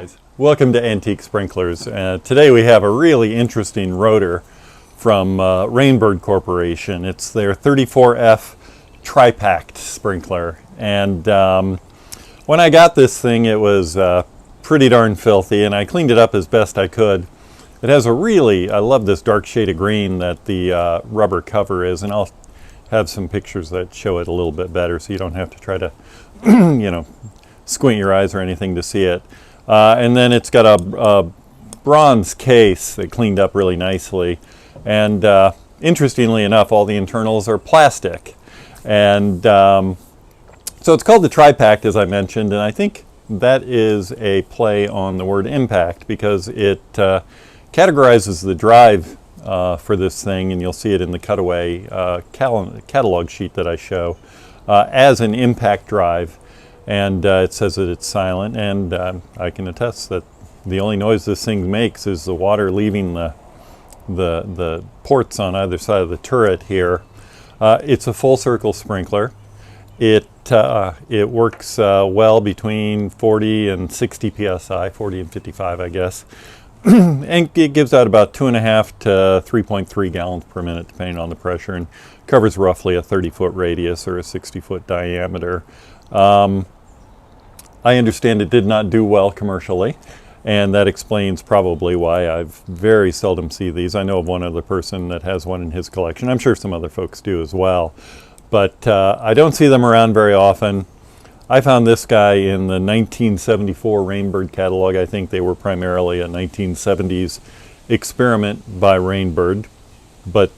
guys, welcome to Antique Sprinklers. Today we have a really interesting rotor from Rainbird Corporation. It's their 34F Pact sprinkler, and when I got this thing it was pretty darn filthy, and I cleaned it up as best I could. It has a really, I love this dark shade of green that the rubber cover is, and I'll have some pictures that show it a little bit better so you don't have to try to squint your eyes or anything to see it. And then it's got a bronze case that cleaned up really nicely, and interestingly enough all the internals are plastic, and so it's called the Pact, as I mentioned, and I think that is a play on the word impact because it categorizes the drive for this thing, and you'll see it in the cutaway catalog sheet that I show, as an impact drive. And it says that it's silent, and I can attest that the only noise this thing makes is the water leaving the ports on either side of the turret here. It's a full circle sprinkler. It works well between 40 and 60 psi, 40 and 55 I guess, and it gives out about 2.5 to 3.3 gallons per minute depending on the pressure, and covers roughly a 30-foot radius or a 60-foot diameter. I understand it did not do well commercially, and that explains probably why I've very seldom see these. I know of one other person that has one in his collection. I'm sure some other folks do as well, but I don't see them around very often. I found this guy in the 1974 Rainbird catalog. I think they were primarily a 1970s experiment by Rainbird, but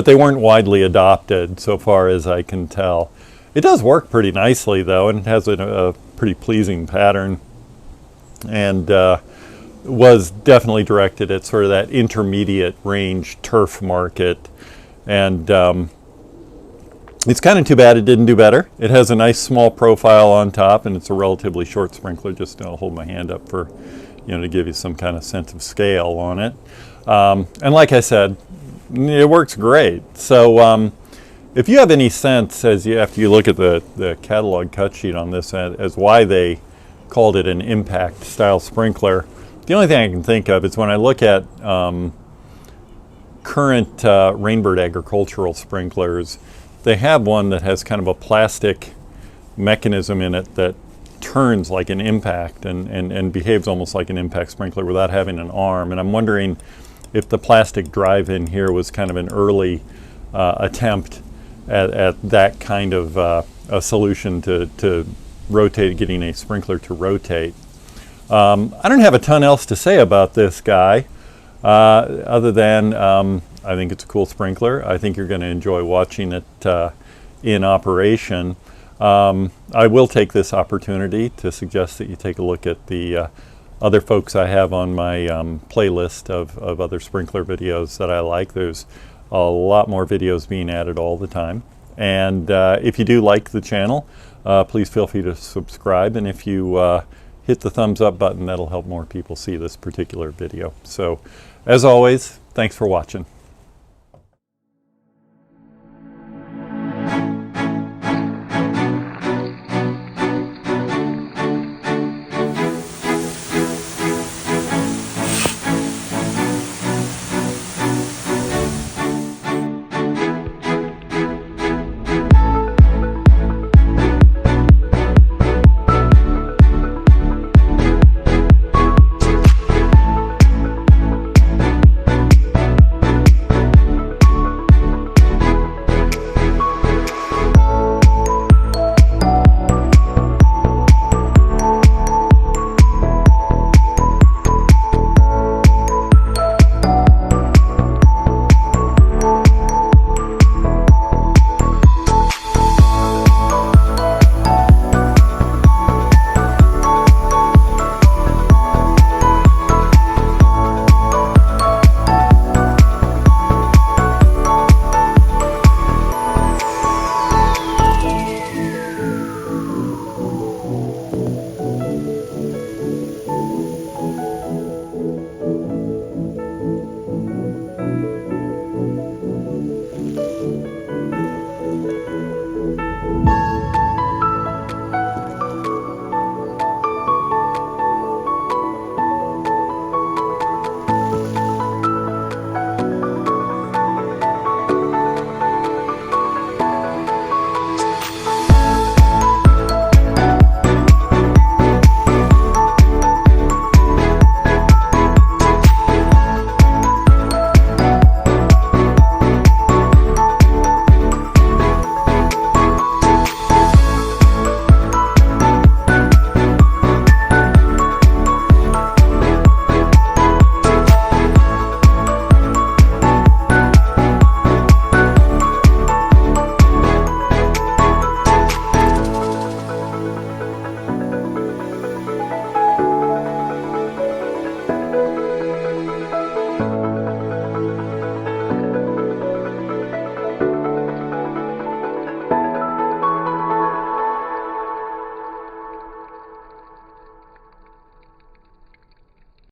they weren't widely adopted so far as I can tell. It does work pretty nicely though, and it has a pretty pleasing pattern, and was definitely directed at sort of that intermediate range turf market. And it's kind of too bad it didn't do better. It has a nice small profile on top, and it's a relatively short sprinkler. Just I'll hold my hand up for, to give you some kind of sense of scale on it. And like I said, it works great. So if you have any sense, after you look at the catalog cut sheet on this, as why they called it an impact style sprinkler, the only thing I can think of is when I look at current Rainbird agricultural sprinklers, they have one that has kind of a plastic mechanism in it that turns like an impact and behaves almost like an impact sprinkler without having an arm. And I'm wondering if the plastic drive in here was kind of an early attempt at that kind of a solution to rotate, getting a sprinkler to rotate. I don't have a ton else to say about this guy, other than I think it's a cool sprinkler. I think you're going to enjoy watching it in operation. I will take this opportunity to suggest that you take a look at the other folks I have on my playlist of other sprinkler videos that I like. There's a lot more videos being added all the time, and if you do like the channel, please feel free to subscribe, and if you hit the thumbs up button, that'll help more people see this particular video. So as always, thanks for watching.